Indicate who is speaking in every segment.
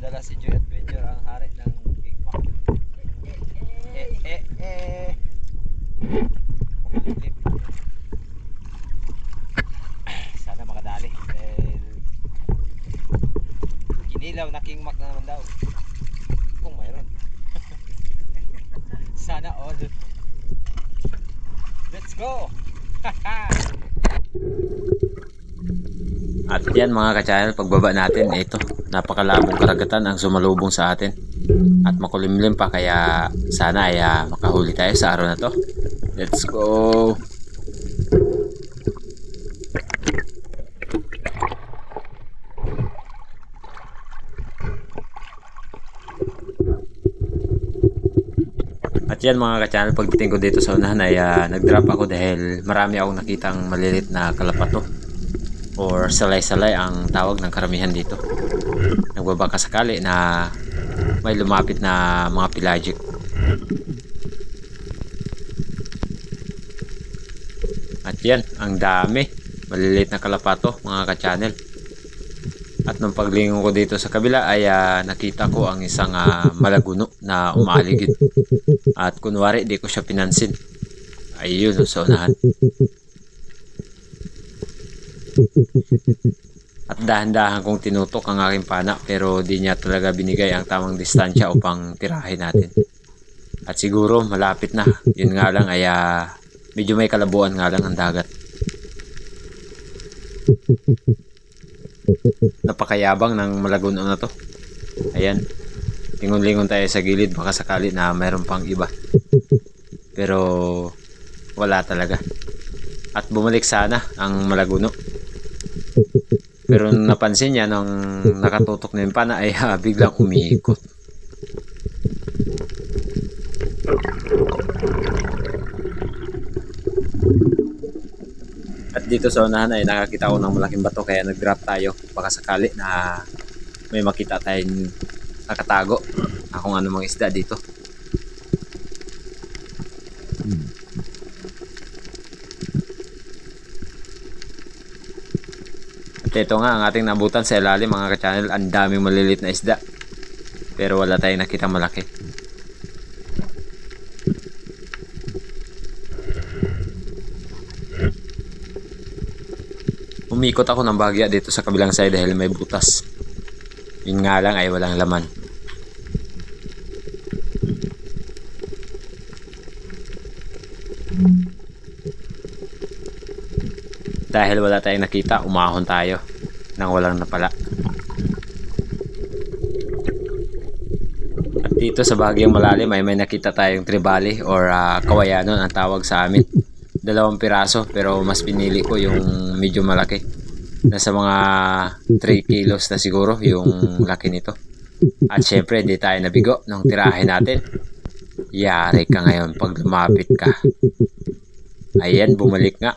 Speaker 1: dala si Joy Adventure ang hari ng Bigmac. Makulimlim. Sana makadali dahil kinilaw na King Mac na naman daw. Kung mayroon. Sana all. Let's go!
Speaker 2: At yan mga ka-channel, pagbaba natin, ito, napakalabong karagatan ang sumalubong sa atin. At makulimlim pa, kaya sana ay makahuli tayo sa araw na to. Let's go! At yan mga ka-channel, pagdating ko dito sa unahan ay nag-drop ako dahil marami akong nakitang malilit na kalapato or salay-salay ang tawag ng karamihan dito. Nagbabaka sakali na may lumapit na mga pelagic. At yan, ang dami malilit na kalapato mga ka-channel. At nung paglingon ko dito sa kabila ay nakita ko ang isang malaguno na umaligid. At kunwari di ko siya pinansin. Ayun sa unahan. At dahan-dahan kong tinutok ang aking pana pero di niya talaga binigay ang tamang distansya upang tirahin natin. At siguro malapit na. Yun nga lang ay medyo may kalabuan nga lang ang dagat. Napakayabang ng malaguno na to. Ayan, lingon-lingon tayo sa gilid, baka sakali na mayroon pang iba, pero wala talaga. At bumalik sana ang malaguno, pero napansin niya nung nakatutok na yung pana ay biglang umiikot. At dito sa unahan ay nakakita ko ng malaking bato kaya nag-drop tayo. Baka sakali na may makita tayong nakatago na kung ano mga isda dito. At ito nga ang ating nabutan sa ilalim mga ka-channel. Ang daming malilit na isda. Pero wala tayong nakita malaki. Umikot ako ng bahagya dito sa kabilang side dahil may butas. Yun nga lang ay walang laman. Dahil wala tayong nakita, umahon tayo nang walang napala. At dito sa bahagyang malalim ay may nakita tayong tribali or kawayanon ang tawag sa amin. 2 piraso pero mas pinili ko yung medyo malaki. Nasa mga 3 kilos na siguro yung laki nito. At syempre di tayo nabigo nung tirahin natin. Yari ka ngayon pag lumapit ka. Ayan, bumalik nga.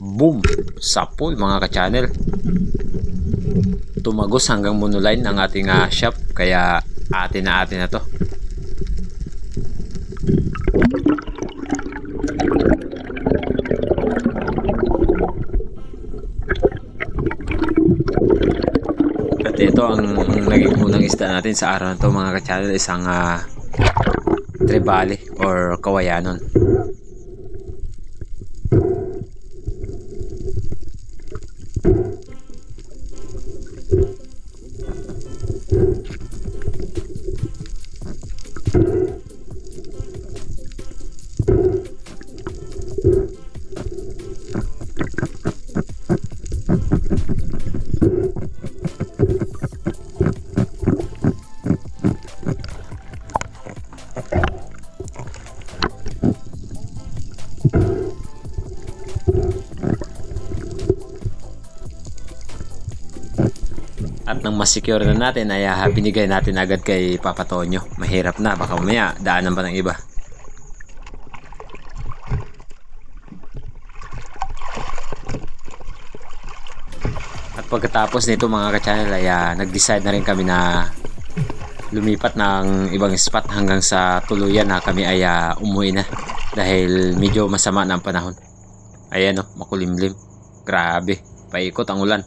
Speaker 2: Boom! Sapol mga ka-channel. Tumagos hanggang monoline ang ating shop. Kaya atin na to. At ito ang naging unang isda natin sa araw na to mga ka-channel. Isang tribali or kawayanon. At nang mas secure na natin ay binigay natin agad kay Papa Tonyo. Mahirap na, baka mamaya daanan pa ng iba. At pagkatapos nito mga ka-channel ay nag-decide na rin kami na lumipat ng ibang spot hanggang sa tuluyan na kami ay umuwi na dahil medyo masama na ang panahon. Ayan makulimlim. Grabe, paikot ang ulan.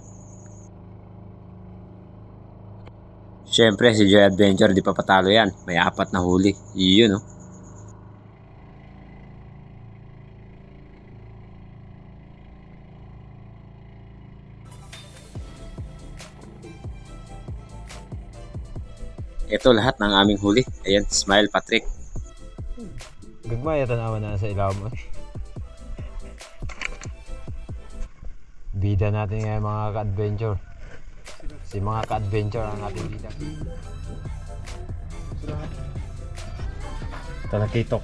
Speaker 2: Siyempre, si Joy Adventure, di pa patalo yan. May 4 na huli. Yun, oh. Ito lahat ng aming huli. Ayan, Smile Patrick.
Speaker 3: Gagmaya tanawa na sa ilaw mo. Bida natin ngayon mga ka-adventure. Si mga ka-adventure ang ating bida. Talakitok.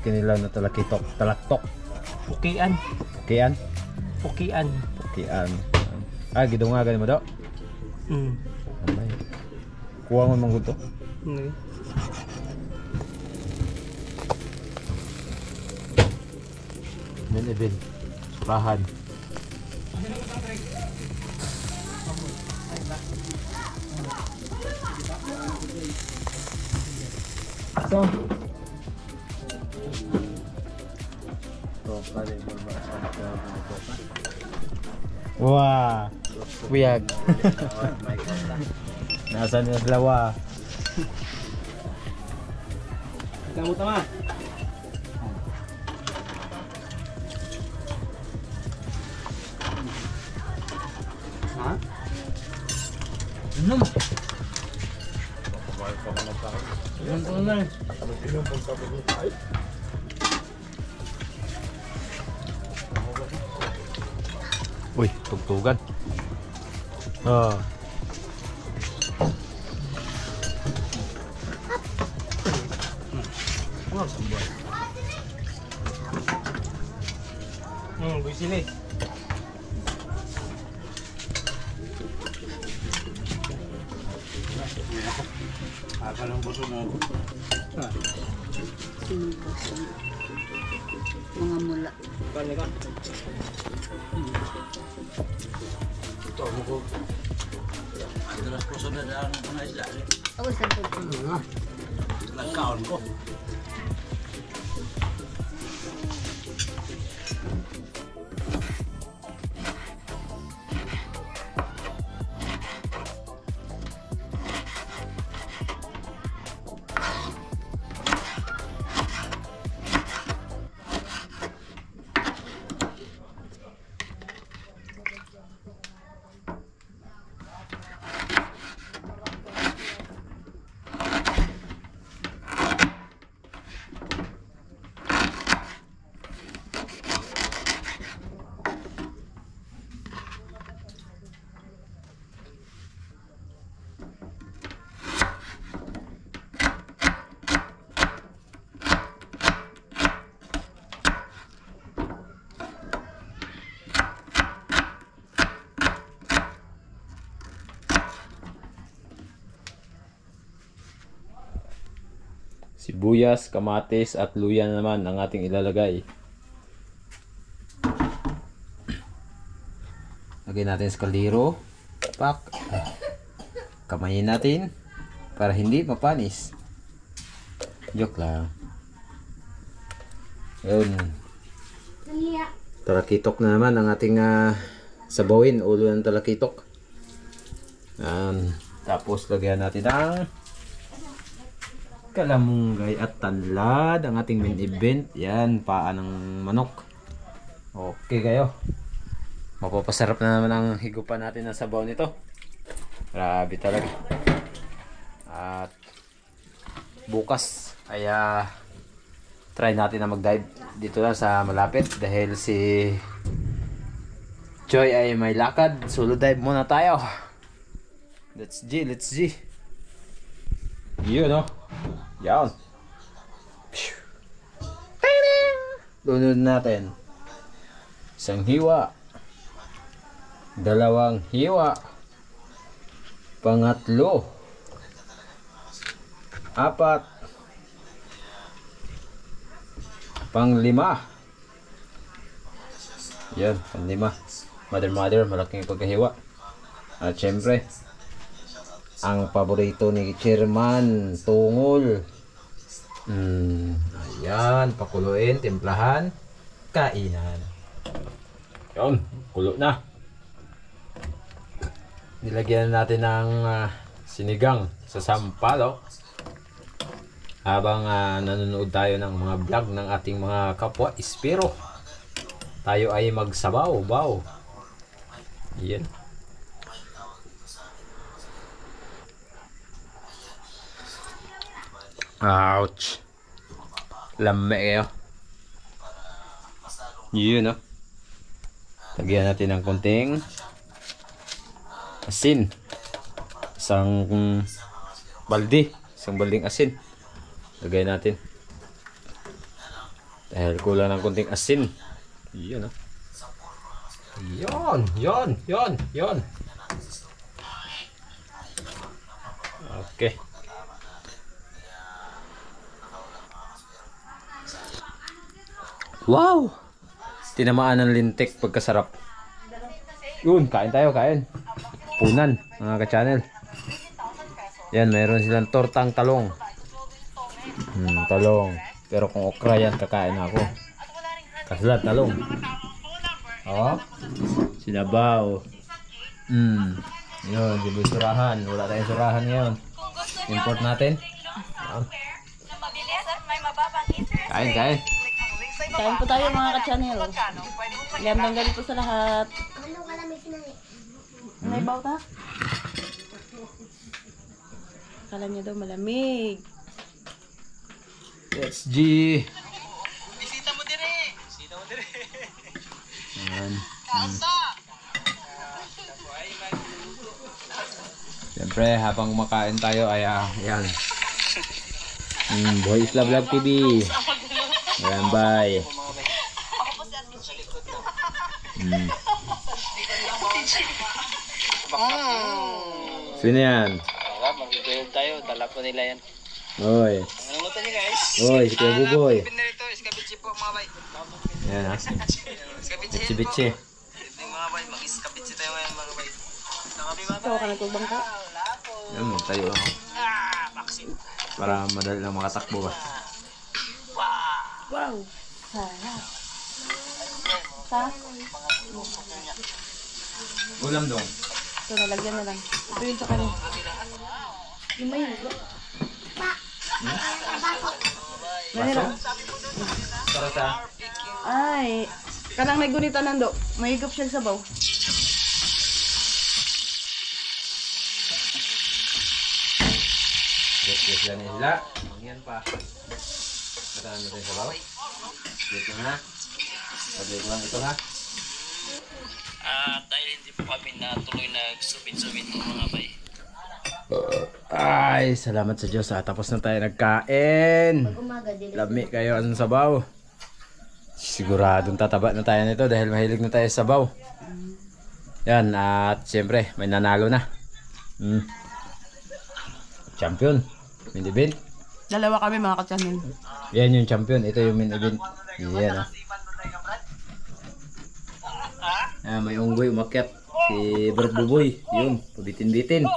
Speaker 3: Kinilaw na talakitok. Talaktok.
Speaker 1: Pukian.
Speaker 3: Kian?
Speaker 1: Pukian.
Speaker 3: Kian. Ah, gidungagan mo daw? Amay. Kuha mo mong gusto? Menibin. Surahan. So, wah, wiyag. Nasaan yung lawa?
Speaker 1: Kamu tama. Ha? Inom. Inom ko na.
Speaker 3: Uy, tugtugan. Oh.
Speaker 1: Bisili. Apa lang gusto mo?
Speaker 4: Mga mula.
Speaker 1: Kali ka. Ito mo ko. Adalas ko sa dadaan mga isla.
Speaker 4: Ako sa pagkakas.
Speaker 1: Nagkaon ko.
Speaker 3: Sibuyas, kamatis at luya naman ang ating ilalagay. Lagyan natin sa kaldero. Pak. Kamayin natin para hindi mapanis. Joke lang. Yun. Talakitok na naman ang ating sabawin. Ulo ng talakitok. Tapos lagyan natin ang kalamunggay at tanlad, ang ating main event. Yan, paa ng manok. Okay kayo. Mapapasarap na naman ang higupan natin ng sabaw nito. Grabe talaga. At bukas ay try natin na mag-dive dito lang sa malapit dahil si Joy ay may lakad. Solo dive muna tayo. Let's G. Yun, no? Yan. Lunod natin. Isang hiwa. Dalawang hiwa. Pangatlo. 4. Pang-5. Yan, pang-5. Mother, malaking pagkahiwa. At syempre, ang paborito ni Chairman, tungol. Ayan, pakuluin, timplahan, kainan. Yun, kulo na. Nilagyan natin ng sinigang sa sampalok. Habang nanonood tayo ng mga vlog ng ating mga kapwa Espero, tayo ay magsabaw, baw. Yan. Ouch. Lame kayo. Yun, no? Lagyan natin ng konting asin. Isang balding asin. Lagay natin. Dahil kulang ng konting asin. Yun, no? Yon. Okay. Wow! Tinamaan ng lintik pagkasarap. Yun, kain tayo, kain. Punan, mga ka-channel. Yan, mayroon silang tortang talong. Talong. Pero kung okra yan, kakain ako. Kaslat, talong. Oh, sinabaw. Yun, di ba surahan? Wala tayong surahan ngayon. Import natin. Kain, kain.
Speaker 5: Kain po tayo mga ka-channel. Gandang gabi po sa lahat. May bawta? Kala niya daw malamig.
Speaker 3: Let's G.
Speaker 6: Bisita mo dire.
Speaker 3: Ayan. Siyempre, habang kumakain tayo ay ayan. Boy Isla Vlog TV. Ayan, bye. Sino yan?
Speaker 6: Mag-build tayo. Dala po nila yan.
Speaker 3: Oy.
Speaker 6: Ano luto niyo guys?
Speaker 3: Oy, si Kuya Buboy.
Speaker 6: Pinarito, iskabitsi po mga bay.
Speaker 3: Ayan ha.
Speaker 6: Iskabitsi
Speaker 3: Bitsi.
Speaker 6: mga bay. Mag-iskabitsi tayo ngayon mga bay. Nakabi mga
Speaker 5: Tawa ka na tubang ka.
Speaker 3: Ayan, magtayo lang ako.
Speaker 6: vaccine.
Speaker 3: Para madali lang makatakbo ba.
Speaker 5: Wow! Sarap. Ha?
Speaker 3: Ulam dong.
Speaker 5: Ito, nalagyan na lang. Ito yun sa kanin. Yung may hugo. Gani lang.
Speaker 3: Para sa...
Speaker 5: Ay, kanang may gunita nando. May higop siya sa baw.
Speaker 3: Yes lang nila. Mangyan pa. Kataan natin sa bawah. Dito na. Pagay lang ito ha.
Speaker 6: Dahil hindi po kami natuloy nag-subit-subit mga bay.
Speaker 3: Ay, salamat sa Diyos. Tapos na tayo nagkain. Lami kayo ang sabaw. Siguradong tataba na tayo nito dahil mahilig na tayo sa sabaw. Yan, at siyempre may nanalo na. Champion. Main event.
Speaker 5: Dalawa kami mga ka-channel.
Speaker 3: Yan yung champion. Ito yung main event. Yan may unggoy umakyat. Si Brad Buboy. Yun, pabitin-bitin.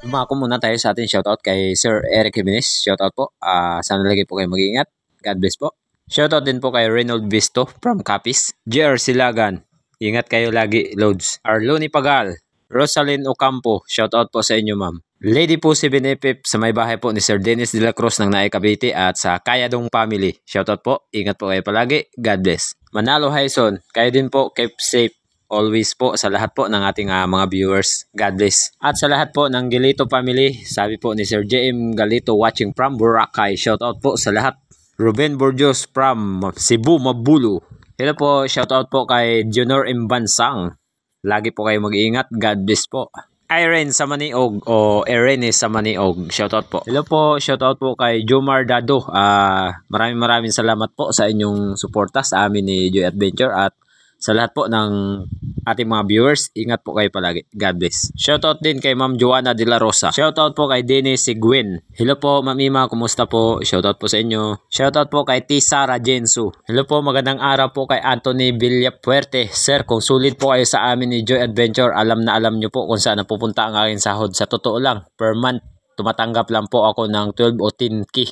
Speaker 3: Lumako muna tayo sa ating shoutout kay Sir Eric Jimenez. Shoutout po. Sana lagi po kayo mag-iingat. God bless po. Shoutout din po kay Reynold Visto from Capiz. JR Silagan. Ingat kayo lagi, Loads. Arloni Pagal. Rosalyn Ocampo. Shoutout po sa inyo, ma'am. Lady po si Benepip sa may bahay po ni Sir Dennis de la Cruz ng Naay Cavite at sa Kayadong family. Shoutout po. Ingat po kayo palagi. God bless. Manalo Hyson. Kayo din po. Keep safe. Always po sa lahat po ng ating mga viewers. God bless. At sa lahat po ng Galito family, sabi po ni Sir JM Galito watching from Boracay. Shout out po sa lahat. Ruben Borjos from Cebu, Mabulu. Hello po, shout out po kay Junior Imbansang. Lagi po kayo mag-iingat. God bless po. Irene sa Maniog o Irene sa Maniog. Shout out po. Hello po, shout out po kay Jomar Dado. Maraming salamat po sa inyong suporta sa amin ni Joy Adventure at sa lahat po ng ating mga viewers, ingat po kayo palagi. God bless. Shoutout din kay Ma'am Joanna de la Rosa. Shoutout po kay Dennis Sigwin. Hello po Ma'am Ima, kumusta po? Shoutout po sa inyo. Shoutout po kay T. Sara Jensu. Hello po, magandang araw po kay Anthony Villapuerte. Sir, kung sulit po kayo sa amin ni Joy Adventure, alam nyo po kung saan napupunta ang aking sahod. Sa totoo lang, per month, tumatanggap lang po ako ng 12 o 10K.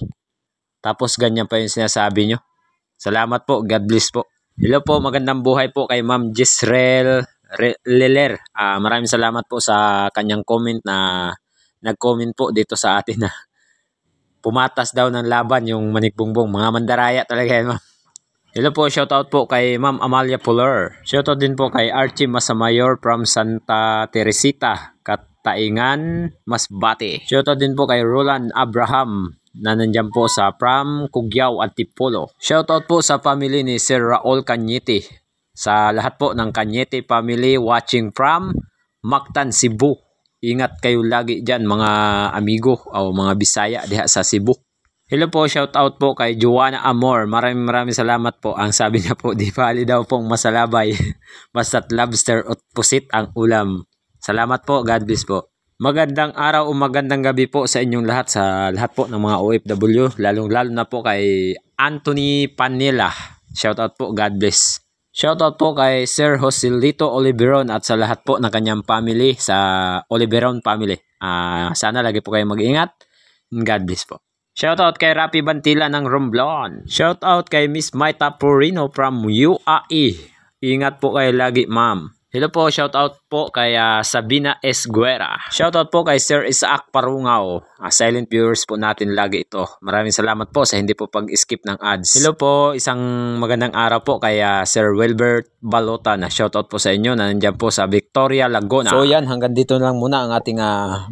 Speaker 3: Tapos ganyan pa yung sinasabi nyo. Salamat po, God bless po. Hello po, magandang buhay po kay Ma'am Jisrael Leler. Maraming salamat po sa kanyang comment na
Speaker 2: nag-comment po dito sa atin na pumatas daw ng laban yung Manikbongbong. Mga mandaraya talaga yan, ma'am. Hello po, shoutout po kay Ma'am Amalia Puller. Shoutout din po kay Archie Masamayor from Santa Teresita, Kataingan, Masbate. Shoutout din po kay Roland Abraham na nandyan po sa from Cugyaw, Antipolo. Shoutout po sa family ni Sir Raul Cañete. Sa lahat po ng Cañete family watching from Mactan, Cebu. Ingat kayo lagi dyan mga amigo o mga Bisaya diha sa Cebu. Hello po, shout out po kay Joanna Amor. Maraming salamat po. Ang sabi niya po, di bali daw pong masalabay. Basta't lobster at pusit ang ulam. Salamat po, God bless po. Magandang araw o magandang gabi po sa inyong lahat, sa lahat po ng mga OFW. Lalong-lalo na po kay Anthony Panela. Shout out po, God bless. Shoutout po kay Sir Joselito Oliveron at sa lahat po ng kanyang family sa Oliveron family. Sana lagi po kayo mag-ingat. God bless po. Shoutout kay Rapi Bantila ng Romblon. Shoutout kay Miss Maita Purino from UAE. Ingat po kayo lagi, ma'am. Hello po, shoutout po kay Sabina S. Guerra. Shoutout po kay Sir Isaac Parungaw. Silent viewers po natin lagi ito. Maraming salamat po sa hindi po pag-skip ng ads. Hello po, isang magandang araw po kay Sir Wilbert Balota na shoutout po sa inyo na nandiyan po sa Victoria, Laguna. So yan, hanggang dito lang muna ang ating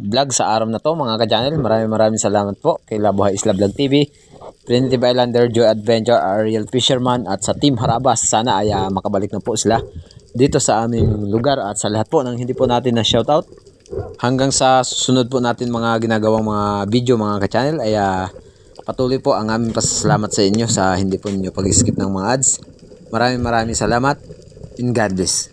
Speaker 2: vlog sa araw na to mga ka-channel. Maraming salamat po kay Labuhay Isla Vlog TV, Primitive Islander, Joy Adventure, Ariel Fisherman at sa Team Harabas. Sana ay makabalik na po sila dito sa aming lugar at sa lahat po ng hindi po natin na shoutout. Hanggang sa susunod po natin mga ginagawang mga video mga ka-channel ay patuloy po ang aming pasasalamat sa inyo sa hindi po ninyo pag-skip ng mga ads. Maraming salamat and God bless.